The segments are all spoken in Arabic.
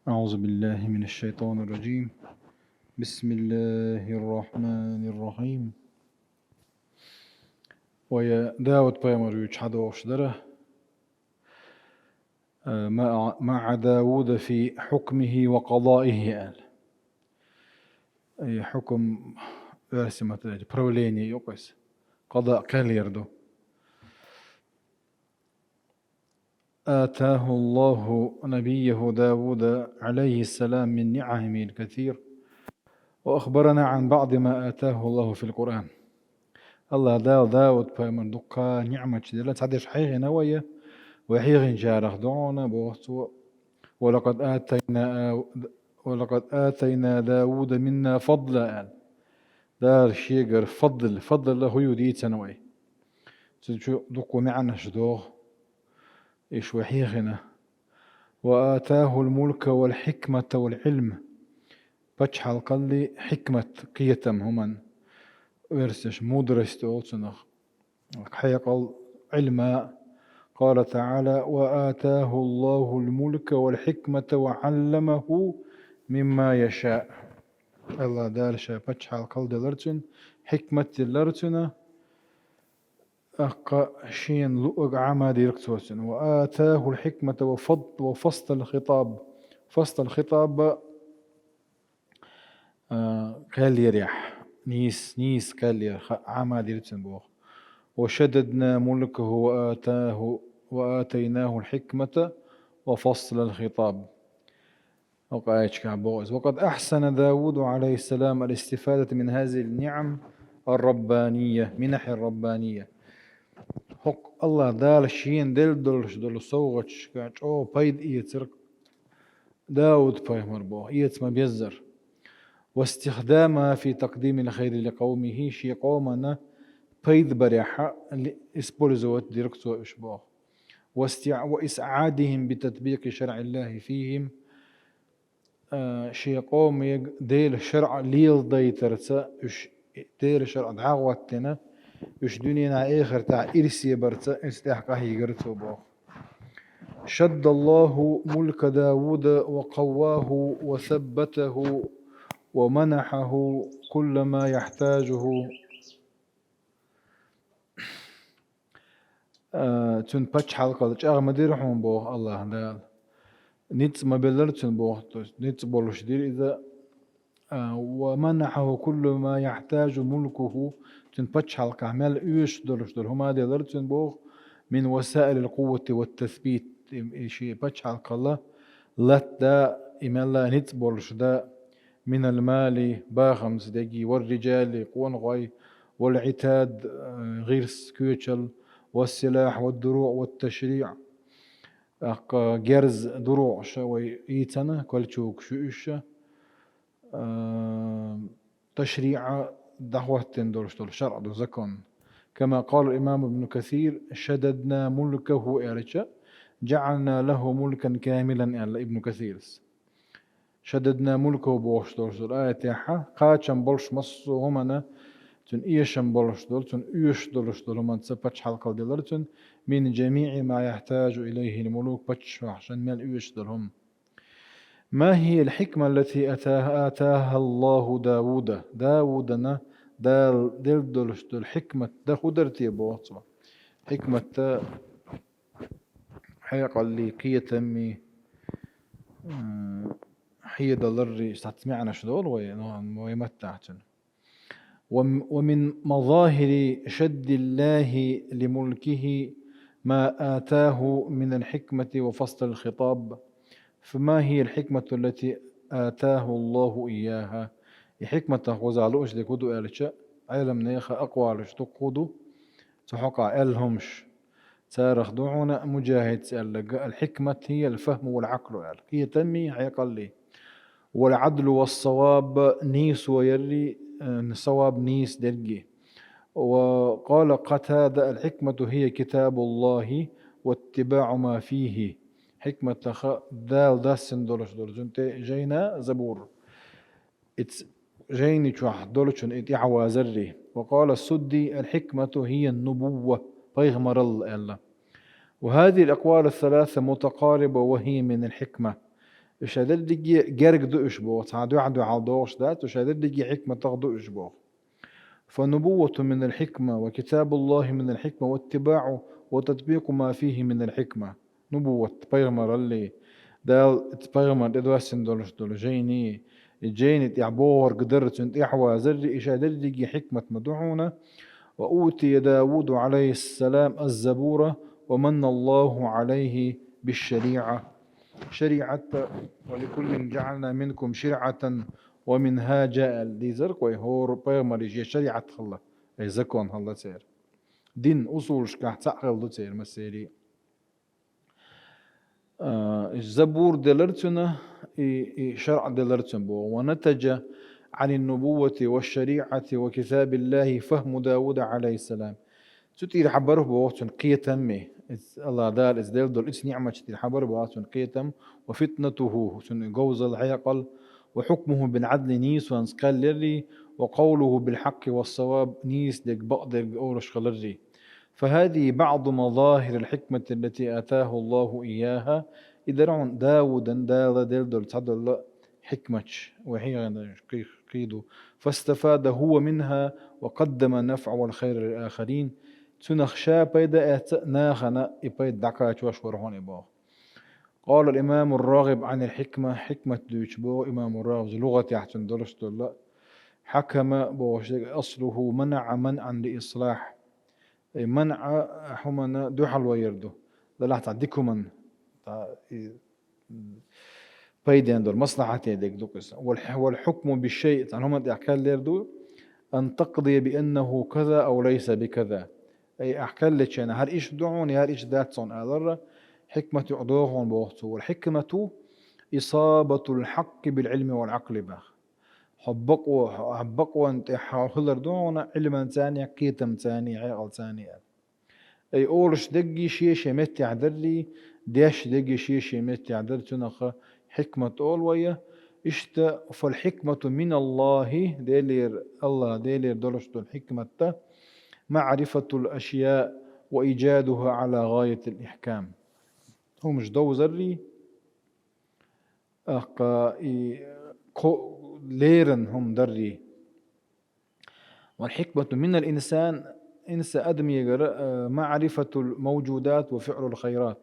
أعوذ بالله من الشيطان الرجيم. بسم الله الرحمن الرحيم. ويا داود بيمر يجحدوش دره مع داود في حكمه وقضائه أي حكم رسمة بروليني يقص قضاء كاليردو. آتاه الله نبيه داود عليه السلام من نعمه الكثير، وأخبرنا عن بعض ما آتاه الله في القرآن. الله داود بيمر دقا نعمة جديدة تعديش حيغ نوية وحيغ جارخ دعونا بوغتو. ولقد آتينا داود منا فضلا دار شيغر فضل له يودي تنوي تجو دقو معنا شدوغ إيش وحيغنا. وآتاه الملك والحكمة والعلم بجحل قلي حكمة قيتم همن ورسش مدرس تولسنخ حيقل علما. قال تعالى: وآتاه الله الملك والحكمة وعلمه مما يشاء. الله دارشا بجحل قل دلرتن حكمة دلرتنا أقا شين لؤق عما ديركتوسن. وآتاه الحكمة وفصل الخطاب. فصل الخطاب كالير يح نيس كالير عما ديرتن بوغ. وشددنا ملكه وآتيناه الحكمة وفصل الخطاب. وقد أحسن داود عليه السلام الاستفادة من هذه النعم الربانية منح الربانية. حق الله دال شين دل صوغش كاش او بايد إيترك داود بايمر بو إيت ما بيزر. واستخدامها في تقديم الخير لقومه شي قومنا بايد بريحة اسبولزوت ديركتو اشباه. وإسعادهم بتطبيق شرع الله فيهم شي قوم ديل شرع ليل ديترتا ديل شرع دعوتنا إش دنيا آخر تاع إرسي برتا استحقه يقرتو بو. شد الله ملك داود وقواه وثبته ومنحه كل ما يحتاجه. تون باتش حلقة جاء مديرهم بو الله دال نيت ما بلرتن بو نيت بولش دير إذا ومنحه كل ما يحتاج ملكه. تون باتش حلقة عمل يوش دولش دول هما دلرتن بو من وسائل القوة والتثبيت. شيء باتش حلقة الله لا دا إملا نيت بولش دا من المال باخمس دقي والرجال قوان غاي والعتاد غيرس كيوتشل والسلاح والدروع والتشريع جرز دروع شوي إيتنا كلشوك شوشة تشريع دعوة دولش دول شرع دو زكون. كما قال الإمام ابن كثير: شددنا ملكه إرشا جعلنا له ملكا كاملا. ابن كثير شددنا ملكه بوش دولش دول آية يحا قاتشن بولش مصو همنا تن إيشن بولش دول تن إيش دولش دول من تسبتش حلقة دلرتن من جميع ما يحتاج إليه الملوك بتش عشان مال إيش دولهم. ما هي الحكمة التي آتاها الله داودنا دل دولش دول حكمة دا خدرتي بوصبة حكمة حيقة اللي قية تمي حي دلري استعتمعنا شدول ويمتعتن. ومن مظاهر شد الله لملكه ما آتاه من الحكمة وفصل الخطاب. فما هي الحكمة التي آتاه الله إياها؟ الحكمة وزعلوش لكودو ألشاء علم نيخا أقوى لشتقودو تحقع ألهمش تارخ دعونا مجاهد الحكمة هي الفهم والعقل هي تنمي حيقل لي. والعدل والصواب نيس ويري صواب نيس درجي. وقال قتادة: الحكمة هي كتاب الله واتباع ما فيه. حكمة دال داسن دولش دولجنت جينا زبور جيني تشوح دولشن إتعوى زري. وقال السدي: الحكمة هي النبوة بيغمر الله. وهذه الأقوال الثلاثة متقاربة وهي من الحكمة. شادر دقي جرق دو إشبوغ تعدو عدو عالدوش دات وشادر دقي حكمة تغدو إشبوغ. فنبوة من الحكمة وكتاب الله من الحكمة واتباع وتطبيق ما فيه من الحكمة. نبوة بيغمر اللي دال بيغمر إدواسن دول جيني تعبور قدرت انت إحوى زري إشادر دقي حكمة مدعونة. وأوتي داود عليه السلام الزبورة ومن الله عليه بالشريعة شريعة ولكل جعلنا منكم شرعة ومنهاجا دي زرق ويهور بيغمر يجي شريعة خلا أي زكون هلا تسير دين أصول شكاح تعقل دو تسير مسيري. الزبور دلرتنا شرع دلرتن بو ونتج عن النبوة والشريعة وكتاب الله فهم داود عليه السلام. تطير حبره بوقتن قيتم الله دال ازدال دول اس نعمة تطير حبره بوقتن قيتم وفتنته سن جوز الحيقل وحكمه بالعدل نيس وانسقال للي وقوله بالحق والصواب نيس دك بقدر أورش خلري. فهذه بعض مظاهر الحكمة التي آتاه الله إياها إدرعون داودا دال دول تعدل حكمتش وهي قيدو فاستفاد هو منها وقدم النفع والخير للآخرين. تنخشى بيدا ناخنا إبيد دعكات وشورهون إباه. قال الإمام الراغب عن الحكمة حكمة دوشبو إمام الراغب لغة يحتن درست الله حكم بوش أصله منعا لإصلاح منع حمنا دوحل ويردو لا تعديكم من بيدين دول مصلحتي ديك دوكس. والحكم بالشيء هم أحكال ليردو أن تقضي بأنه كذا أو ليس بكذا. أي أحكال لك أنا هر إيش دعوني هر إيش داتون أذر حكمة عدوهم بوقته. والحكمة إصابة الحق بالعلم والعقل به حبقوا أنت حاولر دعونا علما ثانية قيتم ثانية عقل ثانية. أي أولش دقي شيء شمت عدري ديش دقي شيء شمت عدر تنخ حكمة أولوية إشتا. فالحكمة من الله ديلير الله ديلير دولش الحكمة معرفة الأشياء وإيجادها على غاية الإحكام. هو مش دو زري ليرن هم دري. والحكمة من الإنسان إنسى أدمي معرفة الموجودات وفعل الخيرات.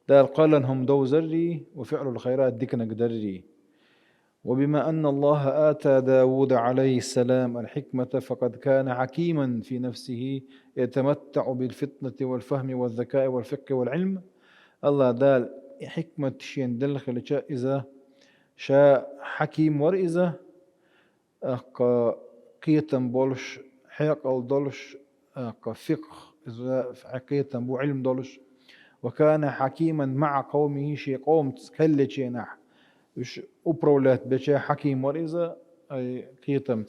دار قالن هم دو زري وفعل الخيرات ديكنك دري. وبما أن الله آتى داود عليه السلام الحكمة فقد كان حكيما في نفسه يتمتع بالفطنة والفهم والذكاء والفقه والعلم. الله دال حكمة شين دلخل إذا شاء حكيم ورئذا قيتم بولش حيقل دولش فقه إذا قيتم بو علم دولش. وكان حكيما مع قومه شي قوم تسكلت شينح وش أبرولات بشا حكيم ورئذا أي قيتم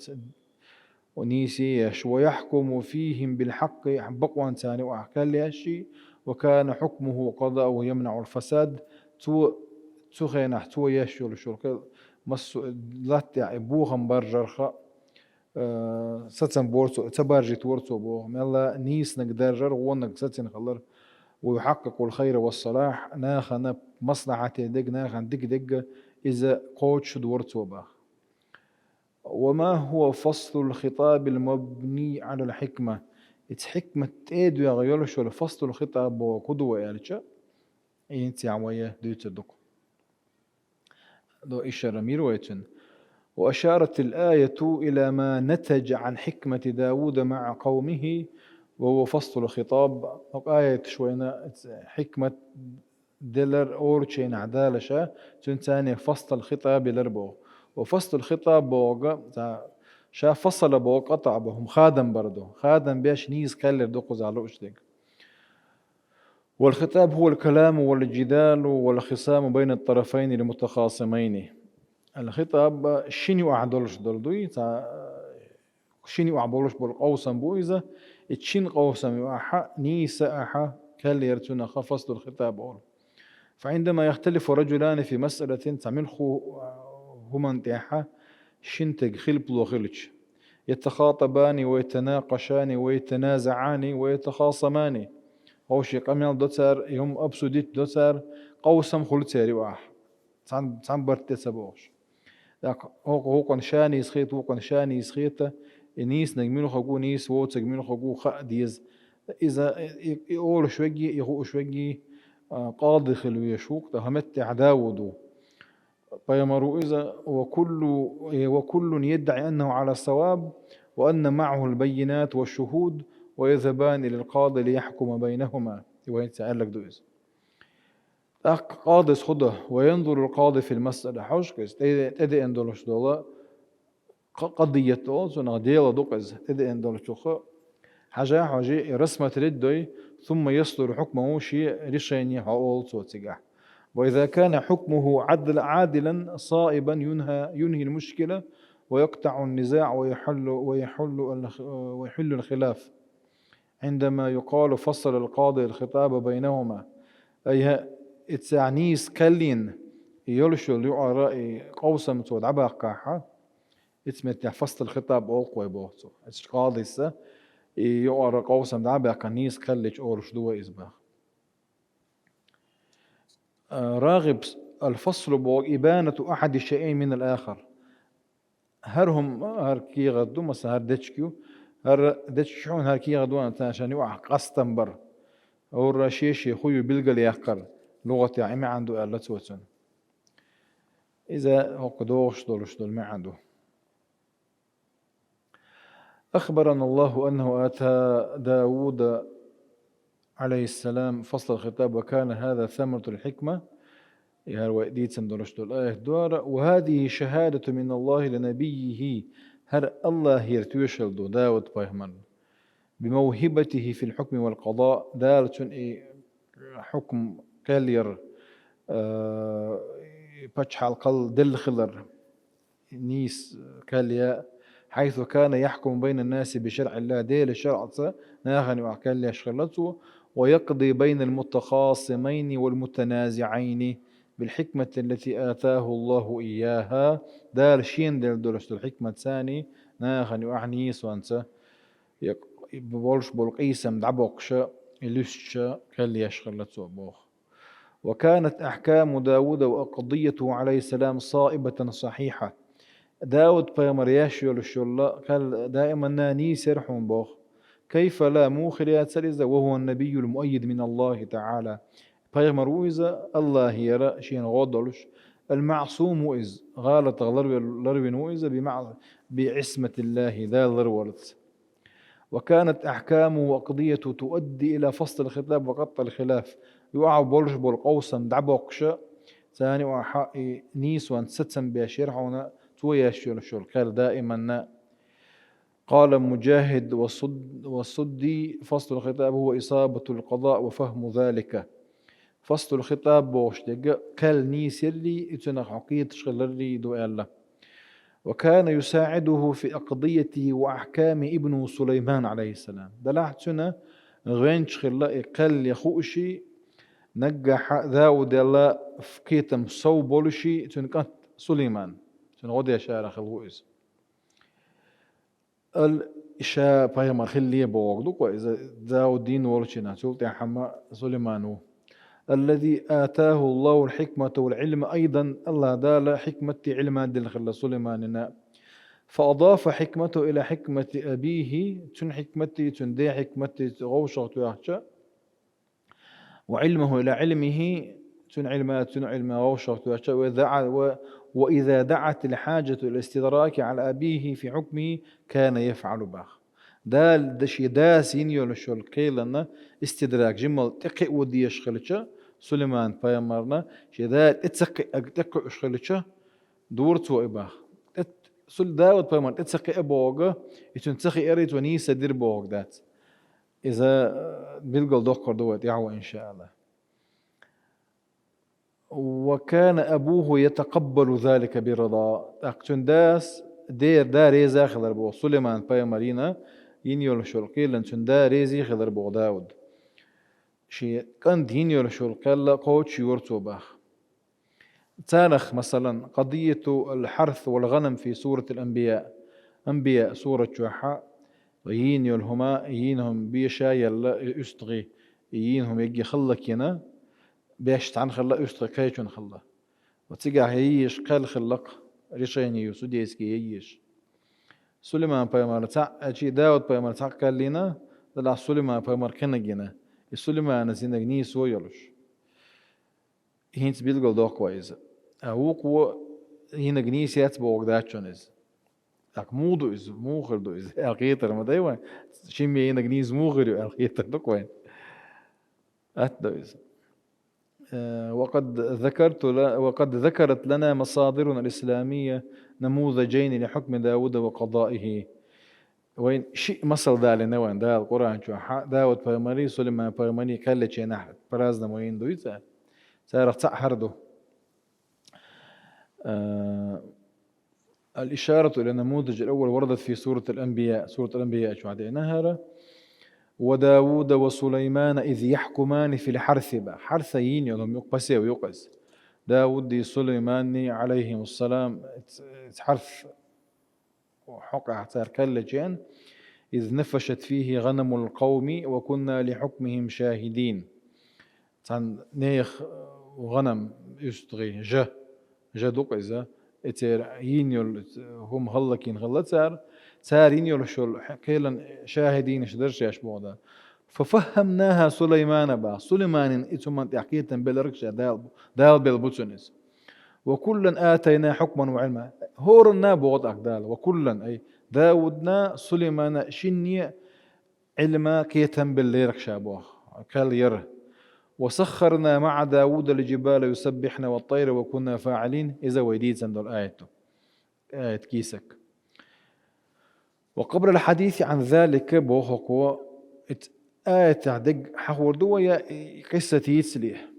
ونيسيش ويحكم فيهم بالحق بقوان ثاني وأحكال لهالشي. وكان حكمه قضاء يمنع الفساد تو خينح تو يشول شول مس لات بوهم برجرخا ستن بورتو تبارجي تورتو بو ملا نيس نقدر ونك ستن خلر ويحقق الخير والصلاح ناخنا مصلحة دق ناخن دق إذا قوتش دورتو با. وما هو فصل الخطاب المبني على الحكمة حكمة إيدو يغيرش ولا فصل الخطاب وقدوة يالشا إنتي عوية ديت الدق دو إشارة ميرويتن. وأشارت الآية إلى ما نتج عن حكمة داود مع قومه وهو فصل الخطاب. آية شوينا حكمة دلر أورشين عدالشا تنتاني فصل الخطاب لربو. وفصل الخطاب بوغا شا فصل بوغا قطع بهم خادم بردو خادم بيش نيز كالر دوقز على أشتك. والخطاب هو الكلام والجدال والخصام بين الطرفين المتخاصمين. الخطاب شنو أعدلش دلدوي شنو أعبولش بالقوسم بويزة اتشين قوسم يوحى نيسا أحا كاليرتنا فصل الخطاب أول. فعندما يختلف رجلان في مسألة تعملخو هما انتحا شنتج خلب وخلج يتخاطبان ويتناقشان ويتنازعان هوشي قميل دوتار يوم أبسوديت دوتار قوسم خلتاري واح سان برت سبوش هو كان شاني يسخيت هو كان شاني يسخيت نيس نجمينو خجو نيس ووت نجمينو خجو خ ديز إذا يقول شوجي يقول شوجي قاضي خلو يشوك تهمت عداودو بيمرو إذا وكل يدعي أنه على الصواب وأن معه البينات والشهود ويذهبان إلى القاضي ليحكم بينهما ويتسأل لك دوز قاضي خده وينظر القاضي في المسألة حوشكس تدي اندولش دولا قضية أوزنا ديلا دوكز تدي اندولش دوخ حاجة رسمة ردوي ثم يصدر حكمه شيء رشيني هاول صوتيجا وإذا كان حكمه عادلا صائبا ينهي المشكلة ويقطع النزاع ويحل الخلاف عندما يقال فصل القاضي الخطاب بينهما أي اتسعنيس كلين يلشو رأي قوسم تود عباقاحة اتسمت فصل الخطاب أوقوي بوهتو قاضي سا يقرأ قوسم عباقا نيس كلش أورش دوا إزباخ راغب الفصل بوغ إبانة أحد الشيئين من الآخر هرهم هر كي غدو مثلا هر دتشكيو هر دتشحون هر كي غدو أنت عشان يوقع قصتن بر أو الرشيشي خوي بلقى ليقر لغة عمي عنده ألا توتن إذا هو قدوش دول ما عنده أخبرنا الله أنه آتى داود عليه السلام فصل الخطاب وكان هذا ثمرة الحكمة وهذه شهادة من الله لنبيه هر الله يرتوشل داود بايهمن بموهبته في الحكم والقضاء دالة حكم كالير باتش القل دل خلر نيس كاليا حيث كان يحكم بين الناس بشرع الله ديل الشرع ناغني وعكاليا شغلته ويقضي بين المتخاصمين والمتنازعين بالحكمة التي آتاه الله إياها دار شين دل دولشت الحكمة ثاني ناغني وعنيس وانت بولش بولقيسم دعبوقش إلوش كاليا شغلته بوخ وكانت أحكام داود وأقضيته عليه السلام صائبة صحيحة داود بيمرياش يولشولا قال دائما ناني سرحون بوخ كيف لا موخريات سرزة وهو النبي المؤيد من الله تعالى بيمرويزة الله يرى شين غضلش المعصوم إذ غالت غلروي نوئذ بعصمة الله ذا الرورت وكانت أحكامه وقضيته تؤدي إلى فصل الخطاب وقطع الخلاف يوعى بولش بالقوسم دعبوقش ثاني وحقي نيس وان ستسم بيشيرحونا توياشير الشغل قال دائما قال مجاهد والصدي فصل الخطاب هو إصابة القضاء وفهم ذلك فصل الخطاب بوش كال نيس يلي اتنخ عقيد شغل اللي دو الله وكان يساعده في أقضيته وأحكام ابن سليمان عليه السلام دلعت سنة غينش خلا قل يخوشي نجح داود الله فكيتم صوبولشي تنكت سليمان تنغدي شارع خلوئز الإشاء بايما خليه بوغدوك وإذا داود دين ورشنا سلطة حما سليمانو الذي آتاه الله الحكمة والعلم أيضا الله دال حكمة علما دل خلا سليماننا فأضاف حكمته إلى حكمة أبيه تن حكمتي تن دي حكمتي غوشة تيحشى وعلمه إلى علمه تن علم غوشة تيحشى وإذا دعت الحاجة الاستدراك على أبيه في حكمه كان يفعل باخ دال دشي داسين يولشول قيلنا استدراك جمل تقي ودي يشخلتش سليمان بايمرنا شدال اتقي اشخلتش دورتو إباخ سل داود بايمر اتقي أبوغ يتون تقي إريت ونيسة دير بوغ دات إذا بيلقل دوكر دوت يعوى إن شاء الله وكان أبوه يتقبل ذلك برضا أقتن داس دار يزا خضر بو سليمان بايمرينا ينيول شرقي لنتن دار يزي خضر بو داود شي كان ينيول شرقي لقوتش يورتو باخ تارخ مثلا قضية الحرث والغنم في سورة الأنبياء أنبياء سورة شوحاء وينيول هما ينهم بيشا يلا يستغي ينهم يجي خلك ينا بيش تعن خلا يستغي كيشون خلا وتيجا هيش قال خلق ريشين يسوديسكي هيش سليمان بيمر تاع أشي داود بيمر تاع قال لنا دلع سليمان بيمر كنجنا السليمان زينجني سويلش هينت بيلقى دوق كويس أوقو هنا جنيسيات بوغداتشونز أك مودو إز موخر دو إز القيتر ما دايما شيمي هنا جنيز موخر القيتر دو كوين أتدو إز وقد ذكرت لنا مصادرنا الإسلامية نموذجين لحكم داود وقضائه وين شيء مثل دالنا وين دا القرآن شو داود بيمري سليمان بيمري كله شيء نحر برازنا وين دويتا سارق تحردو الإشارة إلى النموذج الأول وردت في سورة الأنبياء شو عدي نهر وداود وسليمان إذ يحكمان في الحرث حرثين يوم يقبسي ويقز داود دي سليمان عليهم السلام حرث وحقع تركلجين إذ نفشت فيه غنم القوم وكنا لحكمهم شاهدين تان نيخ وغنم يشتغي جدوق إذا إتر ينيل هم هلكين غلط سار ينيل شو كيلا شاهدين شدرش يشبودا ففهمناها سليمان سليمان إتمن تحكية بالركشة دال بالبوتشنس وكلا آتينا حكما وعلما هورنا بوضع دال وكلا أي داودنا سليمان شني علما كيتم بالركشة بوه كال يره وسخرنا مع داود الجبال يسبحنا والطير وكنا فاعلين إذا ويديد سندل آية كيسك وقبل الحديث عن ذلك بوخو آية تعدق حور دوية قصة يتسليه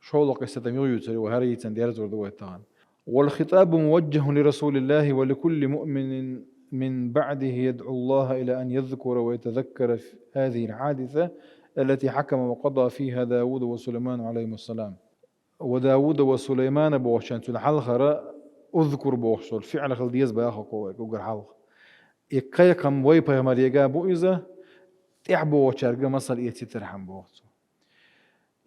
شو قصة ميوتري وهري تنديرت وردوية تان والخطاب موجه لرسول الله ولكل مؤمن من بعده يدعو الله إلى أن يذكر ويتذكر في هذه الحادثة التي حكم وقضى فيها داود وسليمان عليهم السلام وداود وسليمان بوشان تلحلخر أذكر بوشل فعل خلديز بياخو قوك وقر حلخ يقايقم ويبا مريقا بوئزة تحبو وشارق مصر يتترحم بوشل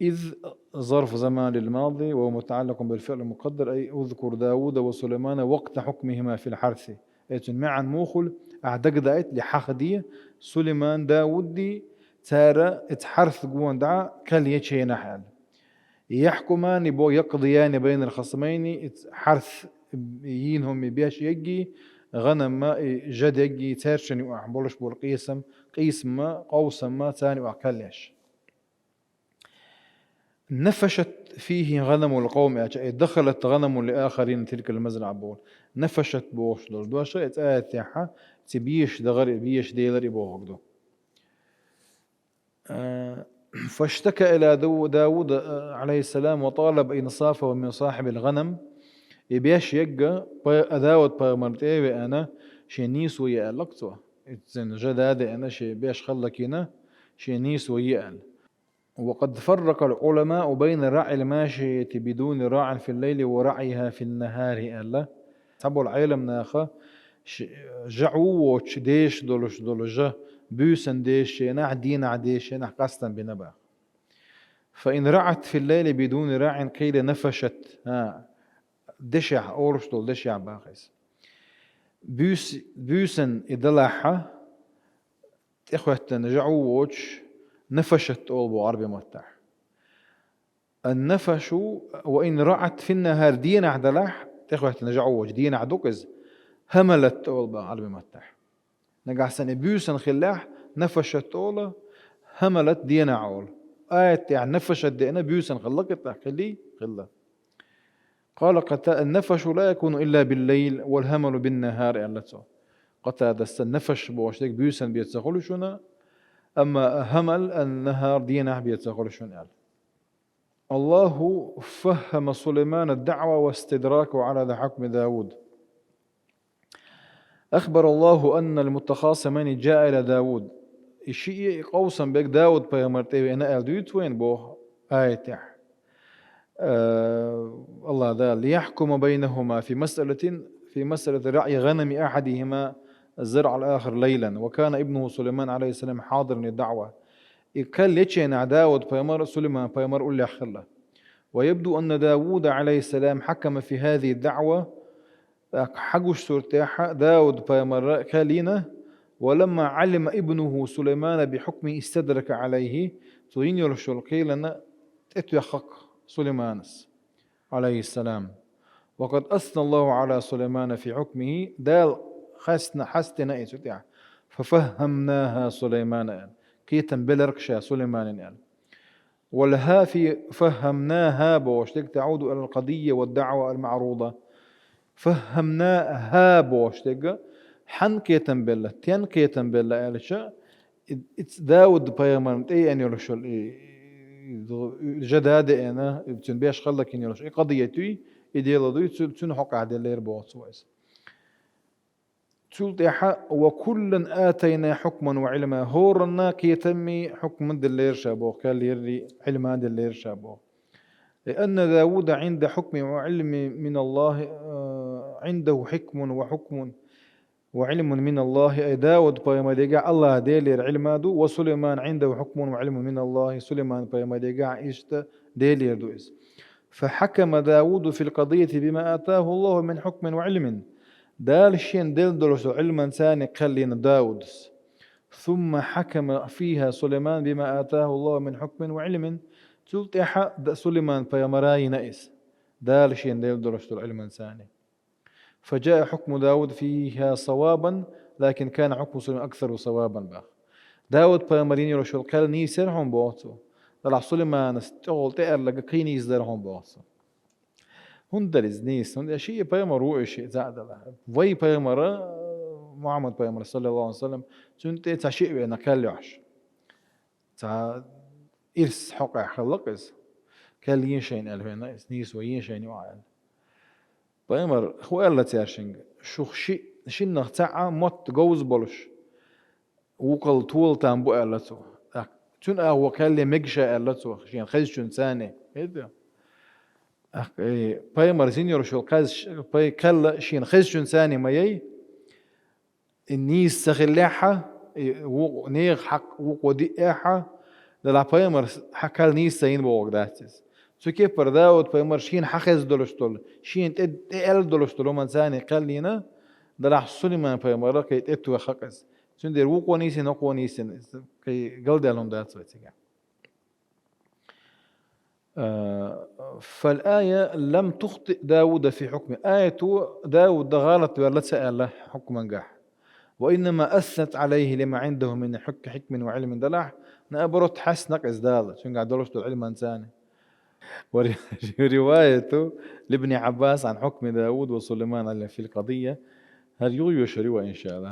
إذ ظرف زمان للماضي وهو متعلق بالفعل المقدر أي أذكر داود وسليمان وقت حكمهما في الحرث أيتن معا موخل أعدق دايت لحخدي سليمان داود دي تارا اتحرث قوان دعا كل يتشي نحل يحكمان بو يقضيان بين الخصمين حرث يينهم بياش يجي غنم ما جد يجي تارشن وأحبولش بول قيسم ما قوسم ما تاني وأكلش نفشت فيه غنم القوم دخلت غنم لآخرين تلك المزرعة بول نفشت بوش دوش آيات تاعها تبيش دغر بيش ديلر بوغدو فاشتكى إلى داود عليه السلام وطالب إنصافه من صاحب الغنم يبيش يجا داود بمرتبة أنا شنيس ويا لقطه إذن جد هذا أنا شي بيش خلكينا شنيس ويا وقد فرق العلماء بين رعي الماشية بدون راع في الليل ورعيها في النهار ألا تبو العالم ناخا جعووش ديش دولش بوسن ديش نح دينا ديش نح قصدا بنبا فإن رعت في الليل بدون راع قيل نفشت دشع أورش دول دشع باخس بوسن إدلاحة إخوة جعووش نفشت أول عربي مفتاح النفش وإن رعت في النهار دين عدلاح تخوة نجعوج دين عدوكز هملت أول عربي مفتاح نقع سنة بيوسن خلاح نفشت أول هملت دين عول آية يعني نفشت دينا بيوسن خلقت خلي خلا قال النفش لا يكون إلا بالليل والهمل بالنهار يعني قتادة النفش بوشتك بيوسن بيتسخلشنا أما همل النهار دينه بيتغلشون يعني. الله فهم سليمان الدعوة واستدراكه على حكم داود أخبر الله أن المتخاصمين جاء إلى داود الشيء قوسا بك داود بيمرتبه أنا ألدويت وين بوه آية الله ذا ليحكم بينهما في مسألة رعي غنم أحدهما الزرع الآخر ليلا وكان ابنه سليمان عليه السلام حاضر الدعوة كان ليتشين داود بيمر سليمان بيمر قول لي أخلا ويبدو أن داود عليه السلام حكم في هذه الدعوة حقوش سورتاحة داود بامر كالينا. ولما علم ابنه سليمان بحكمه استدرك عليه ترين يرشل قيلنا اتيخق سليمانس عليه السلام. وقد أثنى الله على سليمان في حكمه دال حستنا إيسوتيا ففهمناها سليمان كيتن بلركشا سليمان ولها في فهمناها بوشتك تعود إلى القضية والدعوة المعروضة. فهمناها بوشتك حن كيتن بلا تين كيتن بلا إلشا داود بيامن أي أن يرشل جداد أنا بتن بيش خلك إن يرشل قضيتي إديلا دوي تن حق عدل يربوت سويس تلتحا وكلا آتينا حكما وعلما هورنا كيتمي حكم دلير شابو قال يري علما دلير شابو لأن داود عند حكم وعلم من الله عنده حكم وحكم وعلم من الله أي داود بيما ديقع الله ديلير علمادو وسليمان عنده حكم وعلم من الله سليمان بيما ديقع إشتا ديلير دوئس. فحكم داود في القضية بما آتاه الله من حكم وعلم دال شين دل درس علما ثاني قلنا داود. ثم حكم فيها سليمان بما آتاه الله من حكم وعلم تلتح سليمان بيمراي نئس دال شين دل درس علما ثاني. فجاء حكم داود فيها صوابا لكن كان حكم سليمان أكثر صوابا بقى. داود بيمرين يرشل قال نيسرهم بوتو طلع سليمان استغل تقر لقى قيني يزدرهم بوتو هندرز نيس هند شيء بيمر هو شيء زاد له وي بيمر محمد بيمر صلى الله عليه وسلم سنت تشيء بين كلش تا إرس حق خلقس كل ينشين ألفين نيس وينشين وعال بيمر هو الله تيرشنج شو شيء شنو تاع مت جوز بولش وقل طول تنبو ألتو تون هو كل مجشة ألتو شين خيز شون ثاني هذا باي مرسينيور شو القاز باي كلا شين خيز شون ثاني ما يي النيس سخلاحة ونيغ حق وقودي إحا للا باي مرس حكال نيس سين بوقداتس سو كيف برداود باي مرشين حخز دولشتول شين تقل دولشتولو من ثاني قال لينا للا سليمان باي مرة كي تتو خقز سندير وقو نيسين وقو نيسين كي قلد لهم دات سويتيجا. فالآية لم تخطئ داود في حكمه آية داود غلط ولا سأل حكما قاح وإنما أثنت عليه لما عنده من حكم وعلم دلح نأبرت حسنك إزدال شو قاعد درست العلم إنساني. وروايته لابن عباس عن حكم داود وسليمان في القضية هل يشروا إن شاء الله.